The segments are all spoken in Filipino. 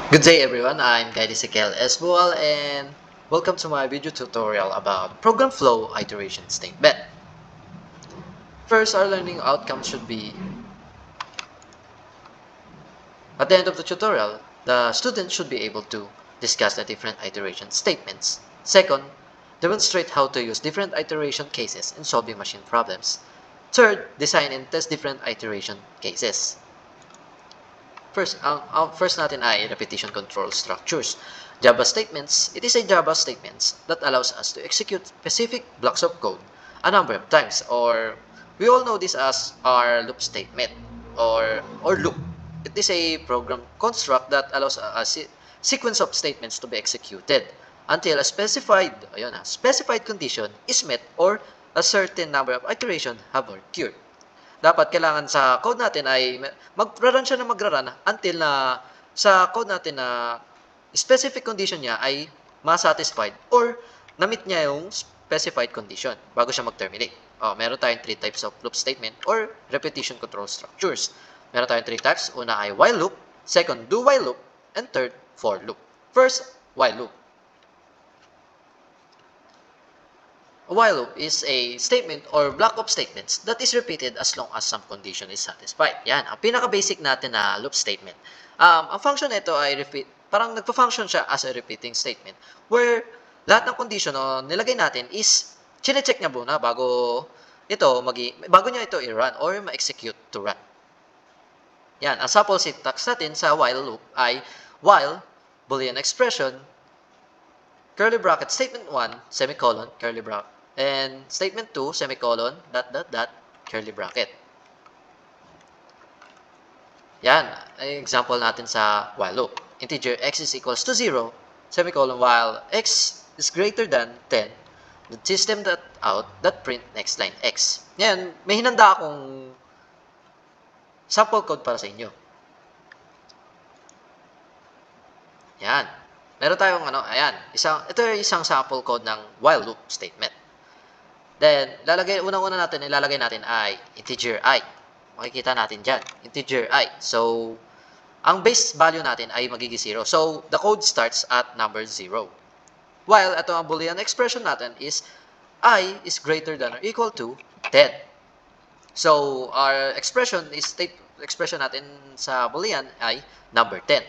Good day everyone, I'm Guy Ezekiel Esbual and welcome to my video tutorial about program flow iteration statement. First, our learning outcome should be, at the end of the tutorial, the student should be able to discuss the different iteration statements. Second, demonstrate how to use different iteration cases in solving machine problems. Third, design and test different iteration cases. First natin ay repetition control structures. Java statements, it is a Java statements that allows us to execute specific blocks of code a number of times, or we all know this as our loop statement or loop. It is a program construct that allows a sequence of statements to be executed until a specified condition is met or a certain number of iterations have occurred. Dapat kailangan sa code natin ay magra-run siya na magra-run until na sa code natin na specific condition niya ay ma-satisfied or na-meet niya yung specified condition bago siya mag-terminate. Meron tayong 3 types of loop statement or repetition control structures. Meron tayong 3 types. Una ay while loop, second, do while loop, and third, for loop. First, while loop. A while loop is a statement or block of statements that is repeated as long as some condition is satisfied. Yan, ang pinaka-basic natin na loop statement. Ang function nito ay parang nagpa-function siya as a repeating statement where lahat ng condition na nilagay natin is chine-check niya muna bago niya ito i-run or ma-execute to run. Yan, ang sample syntax natin sa while loop ay while boolean expression curly bracket statement 1 semicolon curly bracket and statement 2, semicolon, curly bracket. Yan, ay example natin sa while loop. Integer x is equals to 0, semicolon, while x is greater than 10, the system that print next line x. Yan, may hinanda akong sample code para sa inyo. Yan. Meron tayong ito yung isang sample code ng while loop statement. Then, unang-una natin, ilalagay natin ay integer I. Makikita natin dyan, integer I. So, ang base value natin ay magiging 0. So, the code starts at number 0. While, ito ang boolean expression natin is I is greater than or equal to 10. So, our expression natin sa boolean ay number 10.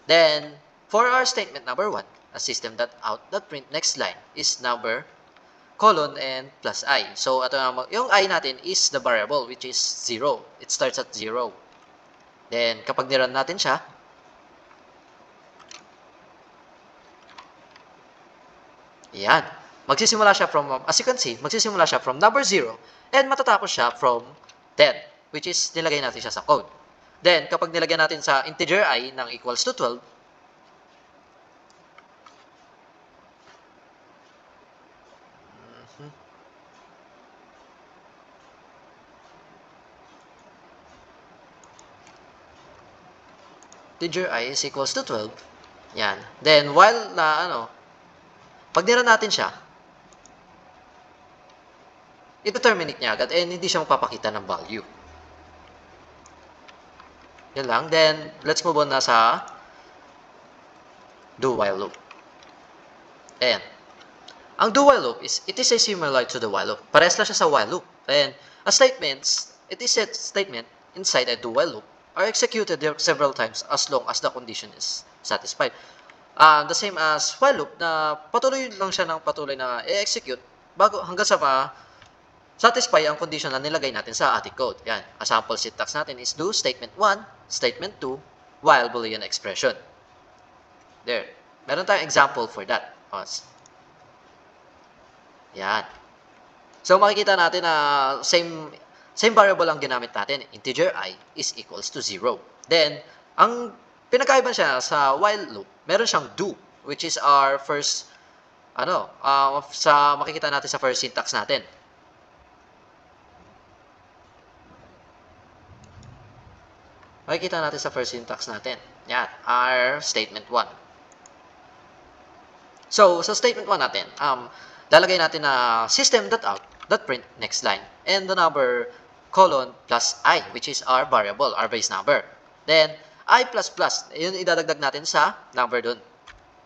Then, for our statement number 1, a system.out.print next line is number colon and plus I. So, yung I natin is the variable which is 0. It starts at 0. Then, kapag nirun natin siya, yan. Magsisimula siya from, as you can see, magsisimula siya from number 0 and matatapos siya from 10, which is nilagay natin siya sa code. Then, kapag nilagay natin sa integer I ng equals to 12, integer I is equals to 12. Yan. Then, while pag nira natin siya, ito-terminate niya agad and hindi siya magpapakita ng value. Yan lang. Then, let's move on na sa do while loop. Ayan. Ang do while loop it is a similar to the while loop. Parehas lang siya sa while loop. And, it is a statement inside a do while loop are executed several times as long as the condition is satisfied. The same as while loop na patuloy lang siya ng patuloy na i-execute hanggang sa satisfy ang condition na nilagay natin sa ating code. Yan. A sample syntax natin is do statement 1, statement 2, while boolean expression. There. Meron tayong example for that. Yan. So, makikita natin na same variable ang ginamit natin. Integer I is equals to 0. Then, ang pinagkaiba siya sa while loop, meron siyang do, which is our first, makikita natin sa first syntax natin. Makikita natin sa first syntax natin. Yan, our statement 1. So, sa statement 1 natin, lalagay natin na system.out.print next line and the number colon plus I, which is our variable, our base number. Then, I++. Yun idadagdag natin sa number dun.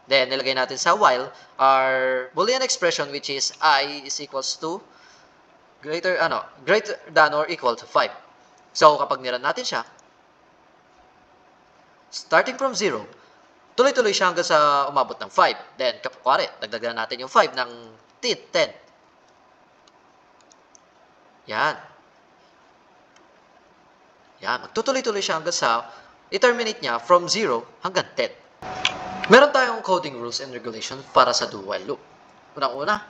Then, nilagay natin sa while our Boolean expression which is I is equals to greater than or equal to 5. So, kapag niran natin siya, starting from 0, tuloy-tuloy siya hanggang sa umabot ng 5. Then, kuwari, dagdagan natin yung 5 ng 10. Yan. Magtutuloy-tuloy siya hanggang sa i-terminate niya from 0 hanggang 10. Meron tayong coding rules and regulations para sa do-while loop. Unang-una,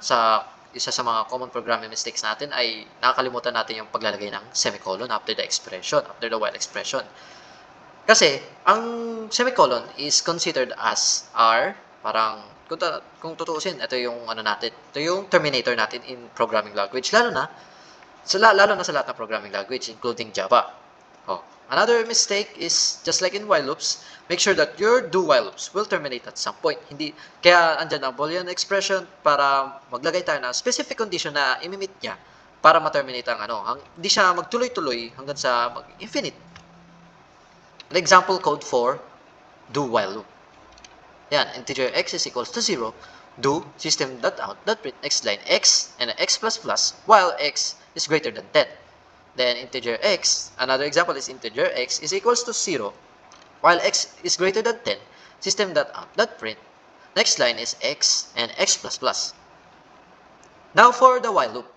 isa sa mga common programming mistakes natin ay nakakalimutan natin yung paglalagay ng semicolon after the while expression. Kasi, ang semicolon is considered as parang, kung tutuusin, ito yung ito yung terminator natin in programming language, lalo na sa lahat ng programming language, including Java. Another mistake is, just like in while loops, make sure that your do-while loops will terminate at some point. Kaya andyan ang Boolean expression para maglagay tayo ng specific condition na imimit niya para ma-terminate hindi siya magtuloy-tuloy hanggang sa infinite. An example code for do-while loop. Yan, integer x is equals to 0, do system.out.print next line x and x++ while x is greater than 10. Then integer x, another example is integer x is equals to 0 while x is greater than 10, system.out.print next line is x and x++. Now for the while loop.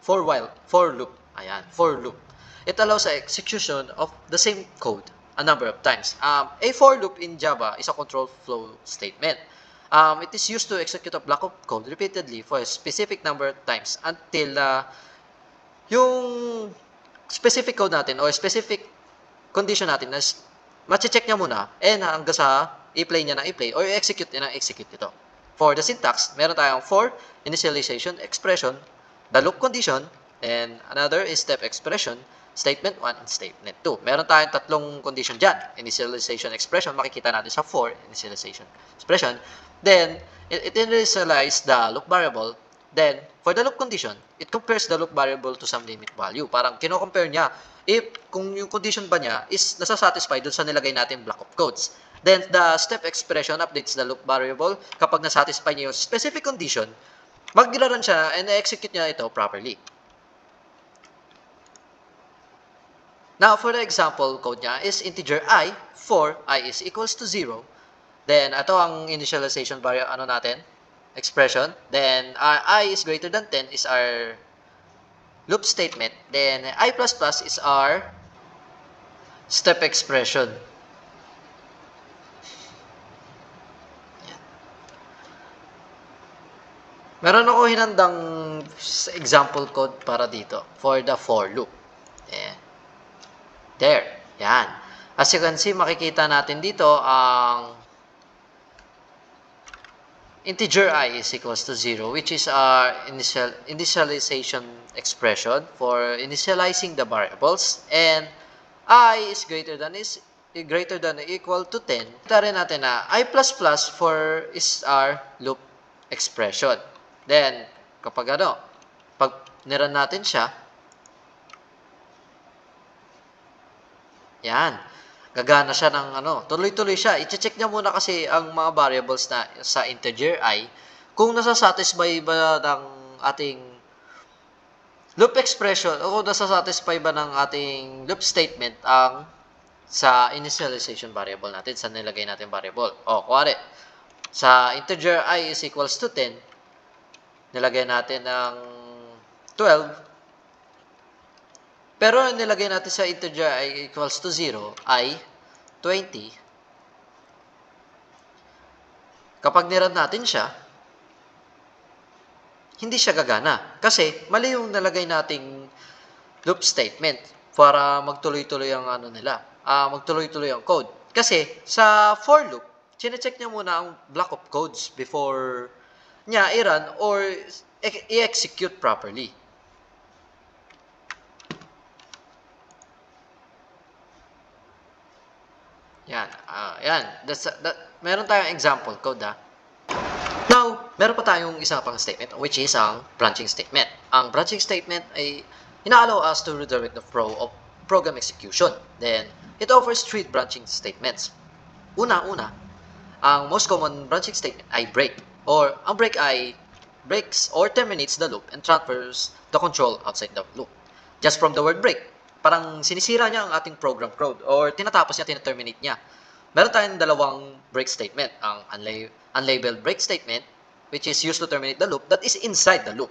For loop. It allows the execution of the same code a number of times. A for loop in Java is a control flow statement. It is used to execute a block of code repeatedly for a specific number of times until yung specific code natin or specific condition natin na ma-check niya muna and hanggang sa i-play niya ng i-play or i-execute niya ng execute ito. For the syntax, meron tayong for initialization expression, the loop condition, and another is step expression, statement 1 and statement 2. Meron tayong tatlong condition dyan. Initialization expression, makikita natin sa for initialization expression. Then, it initializes the loop variable. Then, for the loop condition, it compares the loop variable to some limit value. Parang kino-compare niya kung yung condition ba niya is nasasatisfy dun sa nilagay natin block of codes. Then, the step expression updates the loop variable. Kapag nasatisfy niya yung specific condition, mag-run siya and execute niya ito properly. Now, for the example code niya is integer I, for I is equals to 0. Then, ito ang initialization variable natin, expression. Then, I is greater than 10 is our loop statement. Then, I++ is our step expression. Yan. Meron ako hinandang example code para dito for the for loop. Yan. There. Yan. As you can see, makikita natin dito ang integer I is equals to 0, which is our initialization expression for initializing the variables, and I is greater than or equal to 10. Kita rin natin na I++ for is our loop expression. Then, kapag pag niran natin siya, yan. Gagana siya ng tuloy-tuloy siya. I-check niya muna kasi ang mga variables na sa integer I kung nasasatisfy ba ng ating loop expression o kung nasasatisfy ba ng ating loop statement ang sa initialization variable natin, sa nilagay natin variable. Kuwari, sa integer I is equals to 10, nilagay natin ng 12, pero nilagay natin sa integer I equals to 0, I, 20. Kapag niran natin siya, hindi siya gagana. Kasi, mali yung nalagay nating loop statement para magtuloy-tuloy ang magtuloy-tuloy ang code. Kasi, sa for loop, chinecheck niya muna ang block of codes before niya i-run or i-execute properly. Yan. Meron tayong example code, Now, meron pa tayong isa pang statement, which is ang branching statement. Ang branching statement ay ina-allow us to redirect the flow of program execution. Then, it offers three branching statements. Una, ang most common branching statement ay break, or ang break ay breaks or terminates the loop and transfers the control outside the loop. Just from the word break, parang sinisira niya ang ating program code or tinatapos niya, tina-terminate niya. Meron tayong dalawang break statement, ang unlabeled break statement, which is used to terminate the loop that is inside the loop.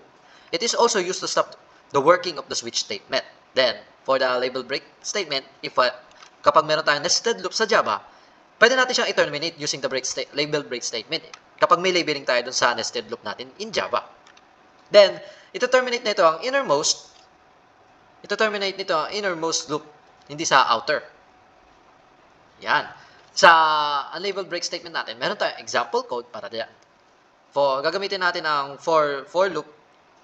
It is also used to stop the working of the switch statement. Then, for the labeled break statement, kapag meron tayong nested loop sa Java, pwede natin siyang i-terminate using the labeled break statement kapag may labeling tayo dun sa nested loop natin in Java. Then, ito-terminate nito ang innermost loop, hindi sa outer. Yan. Sa unlabeled break statement natin, meron tayong example code para diyan. Gagamitin natin ang for loop,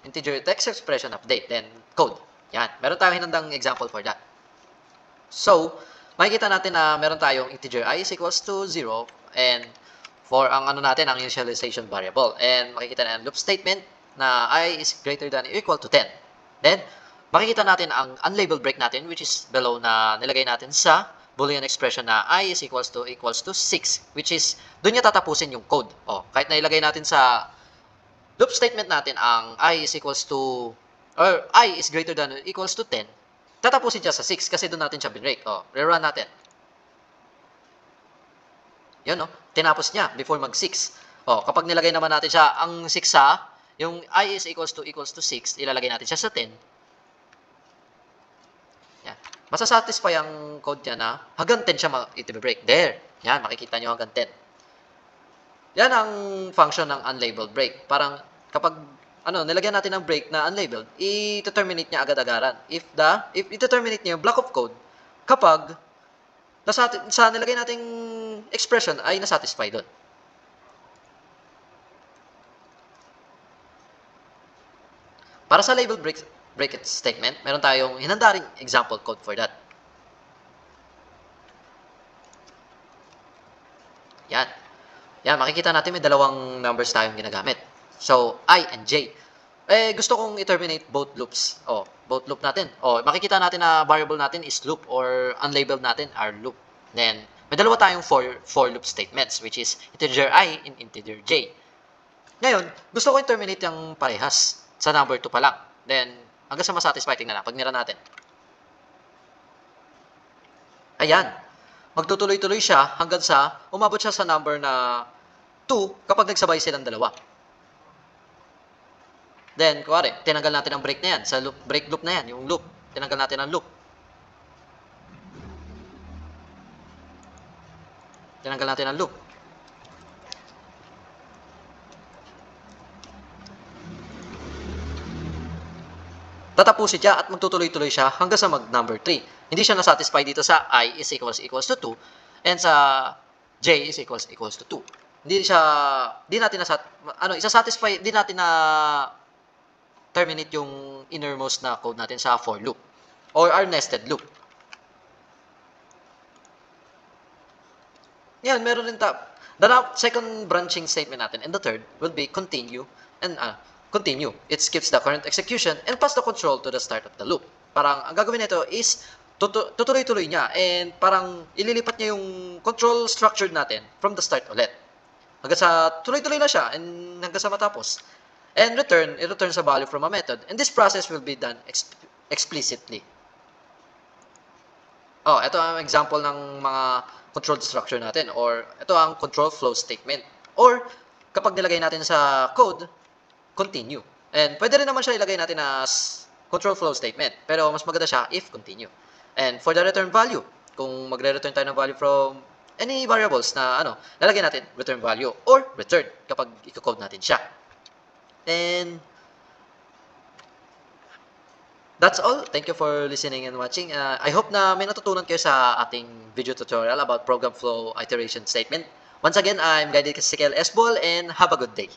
integer text expression update, then code. Yan. Meron tayong hinandang example for that. So, makikita natin na meron tayong integer I is equals to 0 and for ang ang initialization variable. And makikita na ang loop statement na I is greater than or equal to 10. Then, makikita natin ang unlabeled break natin which is below na nilagay natin sa Boolean expression na I is equals to 6, which is doon niya tatapusin yung code. Kahit na ilagay natin sa loop statement natin ang I is equals to or I is greater than or equals to 10, tatapusin siya sa 6 kasi doon natin siya binrake. Rerun natin. Yun, tinapos niya before mag-6. Kapag nilagay naman natin siya ang 6 sa yung I is equals to 6, ilalagay natin siya sa 10. Yan. Masasatisfy ang code niya na hanggang 10 siya iti-break. There. Yan, makikita nyo hanggang 10. Yan ang function ng unlabeled break. Parang kapag nilagyan natin ng break na unlabeled, i-terminate niya agad-agaran. If i-terminate niya yung block of code kapag sa nilagay nating expression ay nasatisfy doon. Para sa labeled break statement, meron tayong hinandaring example code for that. Yan. Yan, makikita natin may dalawang numbers tayong ginagamit. So, I and J. Gusto kong i-terminate both loops. Both loop natin. Makikita natin na variable natin is loop or unlabeled natin are loop. Then, may dalawa tayong for loop statements which is integer I and integer J. Ngayon, gusto ko i-terminate yung parehas sa number 2 pa lang. Then, hanggang sa masatisfy, tingnan na. Pag nira natin. Ayan. Magtutuloy-tuloy siya hanggang sa umabot siya sa number na 2 kapag nagsabay silang dalawa. Then, kuwari, tinanggal natin ang break na yan. Sa break loop na yan, yung loop. Tinanggal natin ang loop. Tinanggal natin ang loop. Tatapusin siya at magtutuloy-tuloy siya hanggang sa mag-number 3. Hindi siya nasatisfy dito sa I is equals to 2 and sa J is equals to 2. Hindi natin na terminate yung innermost na code natin sa for loop or our nested loop. Yan, meron rin the second branching statement natin and the third will be continue and continue. It skips the current execution and pass the control to the start of the loop. Parang ang gagawin nito is tutuloy-tuloy niya and parang ililipat niya yung control structure natin from the start ulit. Hanggang sa tuloy-tuloy na siya and hanggang sa matapos. And it returns a value from a method. And this process will be done explicitly. Ito ang example ng mga control structure natin or ito ang control flow statement. Or kapag nilagay natin sa code, continue. And pwede rin naman siya ilagay natin as control flow statement. Pero mas maganda siya if continue. And for the return value, kung magre-return tayo ng value from any variables na lalagay natin return value or return kapag i-code natin siya. And that's all. Thank you for listening and watching. I hope na may natutunan kayo sa ating video tutorial about program flow iteration statement. Once again, I'm Guided Ezekiel Esbol and have a good day.